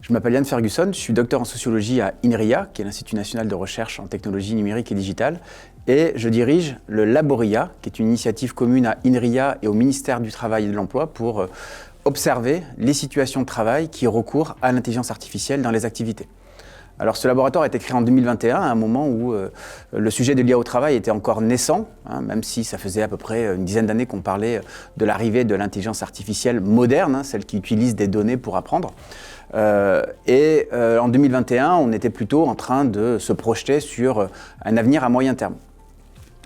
Je m'appelle Yann Ferguson, je suis docteur en sociologie à INRIA, qui est l'Institut national de recherche en technologie numérique et digitale, et je dirige le Laboria, qui est une initiative commune à INRIA et au ministère du Travail et de l'Emploi pour observer les situations de travail qui recourent à l'intelligence artificielle dans les activités. Alors ce laboratoire a été créé en 2021, à un moment où le sujet de l'IA au travail était encore naissant, même si ça faisait à peu près une dizaine d'années qu'on parlait de l'arrivée de l'intelligence artificielle moderne, celle qui utilise des données pour apprendre. En 2021, on était plutôt en train de se projeter sur un avenir à moyen terme,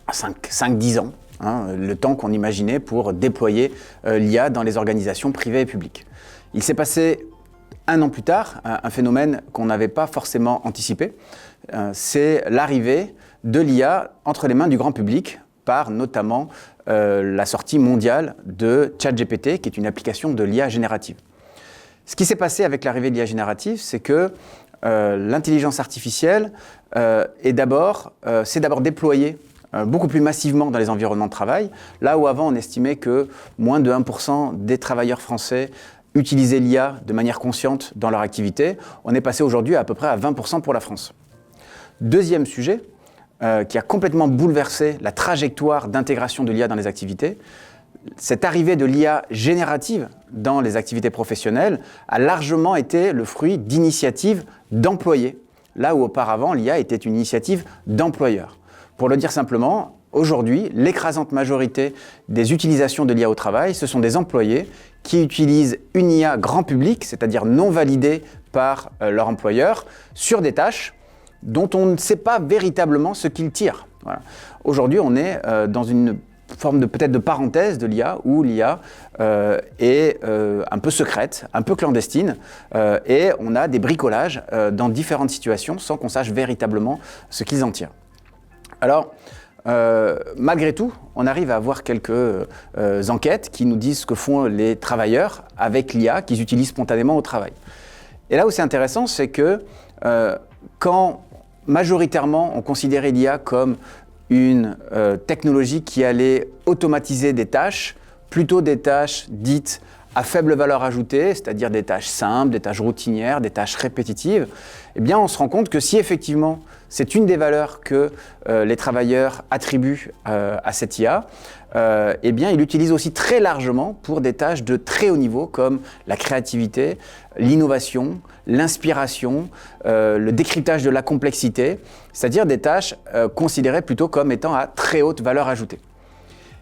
à 5-10 ans, le temps qu'on imaginait pour déployer l'IA dans les organisations privées et publiques. Il s'est passé un an plus tard, un phénomène qu'on n'avait pas forcément anticipé, c'est l'arrivée de l'IA entre les mains du grand public par notamment la sortie mondiale de ChatGPT, qui est une application de l'IA générative. Ce qui s'est passé avec l'arrivée de l'IA générative, c'est que l'intelligence artificielle s'est d'abord déployée beaucoup plus massivement dans les environnements de travail, là où avant on estimait que moins de 1% des travailleurs français utiliser l'IA de manière consciente dans leur activité, on est passé aujourd'hui à peu près à 20% pour la France. Deuxième sujet, qui a complètement bouleversé la trajectoire d'intégration de l'IA dans les activités, cette arrivée de l'IA générative dans les activités professionnelles a largement été le fruit d'initiatives d'employés, là où auparavant l'IA était une initiative d'employeurs. Pour le dire simplement, aujourd'hui, l'écrasante majorité des utilisations de l'IA au travail, ce sont des employés qui utilisent une IA grand public, c'est-à-dire non validée par leur employeur, sur des tâches dont on ne sait pas véritablement ce qu'ils tirent. Voilà. Aujourd'hui, on est dans une forme peut-être de parenthèse de l'IA, où l'IA est un peu secrète, un peu clandestine, et on a des bricolages dans différentes situations sans qu'on sache véritablement ce qu'ils en tirent. Alors, malgré tout, on arrive à avoir quelques enquêtes qui nous disent ce que font les travailleurs avec l'IA qu'ils utilisent spontanément au travail. Et là où c'est intéressant, c'est que quand majoritairement on considérait l'IA comme une technologie qui allait automatiser des tâches, plutôt des tâches dites à faible valeur ajoutée, c'est-à-dire des tâches simples, des tâches routinières, des tâches répétitives, eh bien on se rend compte que si effectivement c'est une des valeurs que les travailleurs attribuent à cette IA, eh bien ils l'utilisent aussi très largement pour des tâches de très haut niveau comme la créativité, l'innovation, l'inspiration, le décryptage de la complexité, c'est-à-dire des tâches considérées plutôt comme étant à très haute valeur ajoutée.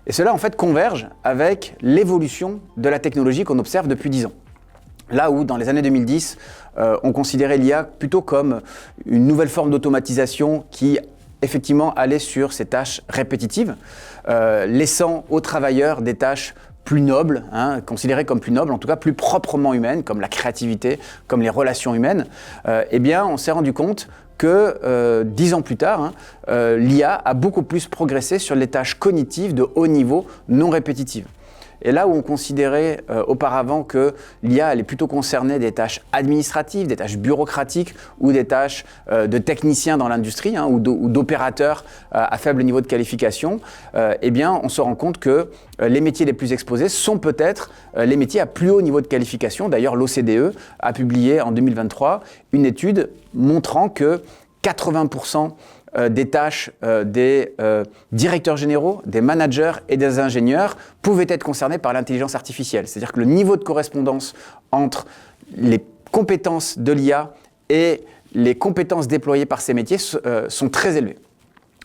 Et cela, en fait, converge avec l'évolution de la technologie qu'on observe depuis 10 ans. Là où, dans les années 2010, on considérait l'IA plutôt comme une nouvelle forme d'automatisation qui, effectivement, allait sur ces tâches répétitives, laissant aux travailleurs des tâches plus nobles, considérées comme plus nobles, en tout cas plus proprement humaines, comme la créativité, comme les relations humaines, eh bien, on s'est rendu compte que 10 ans plus tard, l'IA a beaucoup plus progressé sur les tâches cognitives de haut niveau non répétitives. Et là où on considérait auparavant que l'IA allait plutôt concerner des tâches administratives, des tâches bureaucratiques ou des tâches de techniciens dans l'industrie ou d'opérateurs à faible niveau de qualification, eh bien on se rend compte que les métiers les plus exposés sont peut-être les métiers à plus haut niveau de qualification. D'ailleurs, l'OCDE a publié en 2023 une étude montrant que 80% des tâches des directeurs généraux, des managers et des ingénieurs pouvaient être concernés par l'intelligence artificielle. C'est-à-dire que le niveau de correspondance entre les compétences de l'IA et les compétences déployées par ces métiers sont très élevés.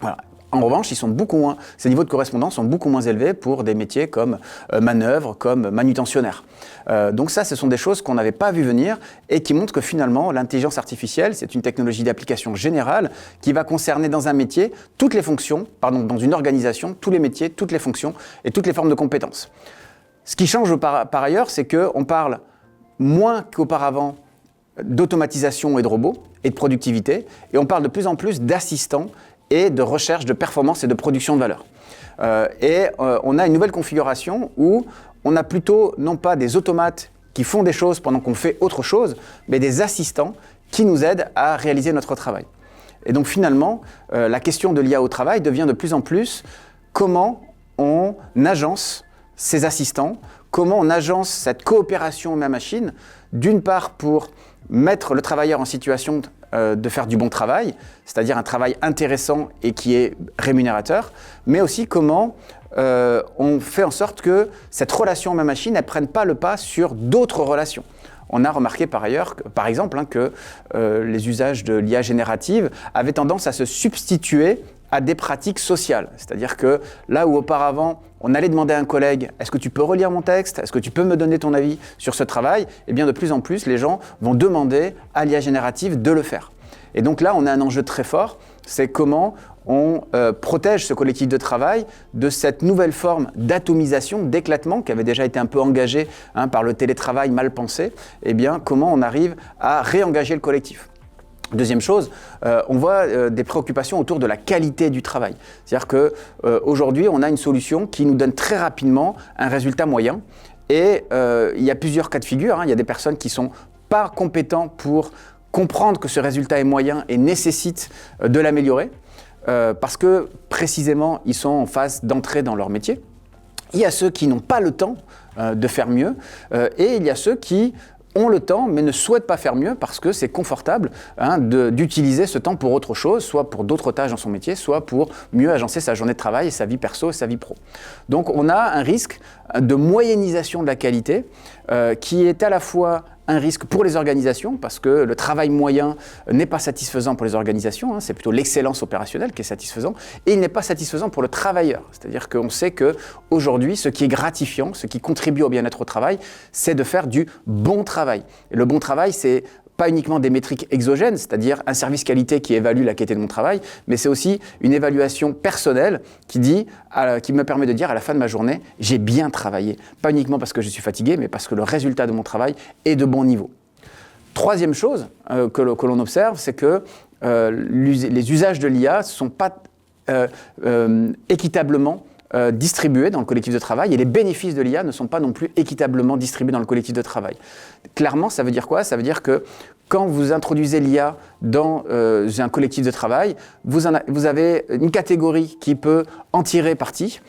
Voilà. En revanche, ces niveaux de correspondance sont beaucoup moins élevés pour des métiers comme manœuvre, comme manutentionnaire. Donc ça, ce sont des choses qu'on n'avait pas vu venir et qui montrent que finalement, l'intelligence artificielle, c'est une technologie d'application générale qui va concerner dans un métier toutes les fonctions, dans une organisation, tous les métiers, toutes les fonctions et toutes les formes de compétences. Ce qui change par ailleurs, c'est qu'on parle moins qu'auparavant d'automatisation et de robots et de productivité, et on parle de plus en plus d'assistants et de recherche de performance et de production de valeur. On a une nouvelle configuration où on a plutôt non pas des automates qui font des choses pendant qu'on fait autre chose, mais des assistants qui nous aident à réaliser notre travail. Et donc finalement, la question de l'IA au travail devient de plus en plus comment on agence ces assistants, comment on agence cette coopération homme-machine, d'une part pour mettre le travailleur en situation de faire du bon travail, c'est-à-dire un travail intéressant et qui est rémunérateur, mais aussi comment on fait en sorte que cette relation homme-machine ne prenne pas le pas sur d'autres relations. On a remarqué par ailleurs, par exemple, que les usages de l'IA générative avaient tendance à se substituer à des pratiques sociales. C'est-à-dire que là où auparavant, on allait demander à un collègue « Est-ce que tu peux relire mon texte? Est-ce que tu peux me donner ton avis sur ce travail ?» Eh bien, de plus en plus, les gens vont demander à l'IA générative de le faire. Et donc là, on a un enjeu très fort, c'est comment on protège ce collectif de travail de cette nouvelle forme d'atomisation, d'éclatement qui avait déjà été un peu engagée par le télétravail mal pensé. Eh bien, comment on arrive à réengager le collectif. Deuxième chose, on voit des préoccupations autour de la qualité du travail. C'est-à-dire qu'aujourd'hui, on a une solution qui nous donne très rapidement un résultat moyen. Et il y a plusieurs cas de figure. Il y a des personnes qui ne sont pas compétentes pour comprendre que ce résultat est moyen et nécessite de l'améliorer. Parce que précisément, ils sont en phase d'entrée dans leur métier. Il y a ceux qui n'ont pas le temps de faire mieux. Et il y a ceux qui ont le temps mais ne souhaitent pas faire mieux parce que c'est confortable d'utiliser ce temps pour autre chose, soit pour d'autres tâches dans son métier, soit pour mieux agencer sa journée de travail et sa vie perso et sa vie pro. Donc on a un risque de moyennisation de la qualité qui est à la fois un risque pour les organisations parce que le travail moyen n'est pas satisfaisant pour les organisations, c'est plutôt l'excellence opérationnelle qui est satisfaisant, et il n'est pas satisfaisant pour le travailleur. C'est-à-dire qu'on sait qu'aujourd'hui, ce qui est gratifiant, ce qui contribue au bien-être au travail, c'est de faire du bon travail. Et le bon travail, c'est pas uniquement des métriques exogènes, c'est-à-dire un service qualité qui évalue la qualité de mon travail, mais c'est aussi une évaluation personnelle qui me permet de dire à la fin de ma journée, j'ai bien travaillé. Pas uniquement parce que je suis fatigué, mais parce que le résultat de mon travail est de bon niveau. Troisième chose que l'on observe, c'est que les usages de l'IA ne sont pas équitablement distribués dans le collectif de travail et les bénéfices de l'IA ne sont pas non plus équitablement distribués dans le collectif de travail. Clairement, ça veut dire quoi? Ça veut dire que quand vous introduisez l'IA dans un collectif de travail, vous avez une catégorie qui peut en tirer parti,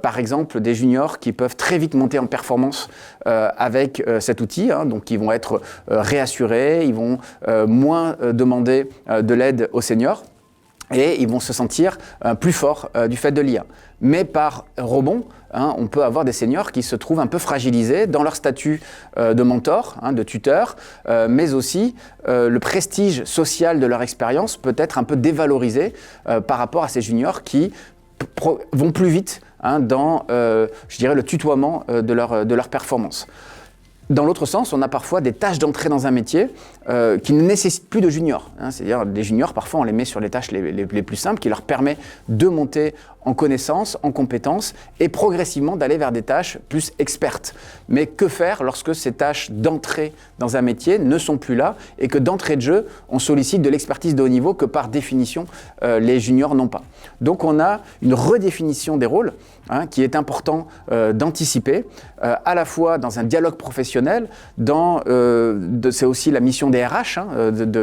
par exemple des juniors qui peuvent très vite monter en performance avec cet outil, donc ils vont être réassurés, ils vont moins demander de l'aide aux seniors. Et ils vont se sentir plus forts du fait de l'IA. Mais par rebond, on peut avoir des seniors qui se trouvent un peu fragilisés dans leur statut de mentor, de tuteur, mais aussi le prestige social de leur expérience peut être un peu dévalorisé par rapport à ces juniors qui vont plus vite dans, je dirais, le tutoiement de leur performance. Dans l'autre sens, on a parfois des tâches d'entrée dans un métier qui ne nécessitent plus de juniors. C'est-à-dire des juniors, parfois on les met sur les tâches les plus simples qui leur permettent de monter en connaissances, en compétences et progressivement d'aller vers des tâches plus expertes. Mais que faire lorsque ces tâches d'entrée dans un métier ne sont plus là et que d'entrée de jeu, on sollicite de l'expertise de haut niveau que par définition les juniors n'ont pas. Donc on a une redéfinition des rôles qui est important d'anticiper, à la fois dans un dialogue professionnel, c'est aussi la mission des RH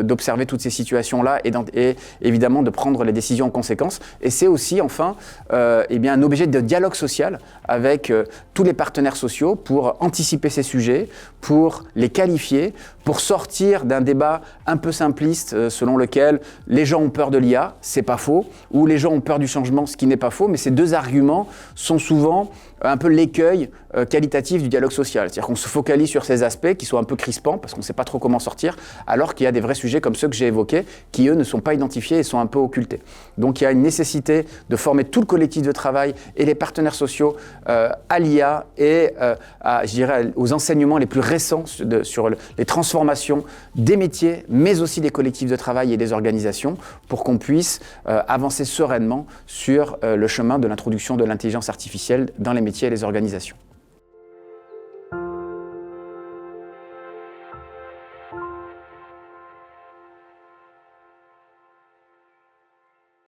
d'observer toutes ces situations-là et évidemment de prendre les décisions en conséquence. Et c'est aussi enfin un objet de dialogue social avec tous les partenaires sociaux pour anticiper ces sujets, pour les qualifier, pour sortir d'un débat un peu simpliste selon lequel les gens ont peur de l'IA, c'est pas faux, ou les gens ont peur du changement, ce qui n'est pas faux, mais ces deux arguments sont souvent un peu l'écueil qualitatif du dialogue social. C'est-à-dire qu'on se focalise sur ces aspects qui sont un peu crispants parce qu'on ne sait pas trop comment sortir, alors qu'il y a des vrais sujets comme ceux que j'ai évoqués qui, eux, ne sont pas identifiés et sont un peu occultés. Donc il y a une nécessité de former tout le collectif de travail et les partenaires sociaux à l'IA et je dirais, aux enseignements les plus récents sur les transformations des métiers, mais aussi des collectifs de travail et des organisations pour qu'on puisse avancer sereinement sur le chemin de l'introduction de l'intelligence artificielle dans les métiers et les organisations.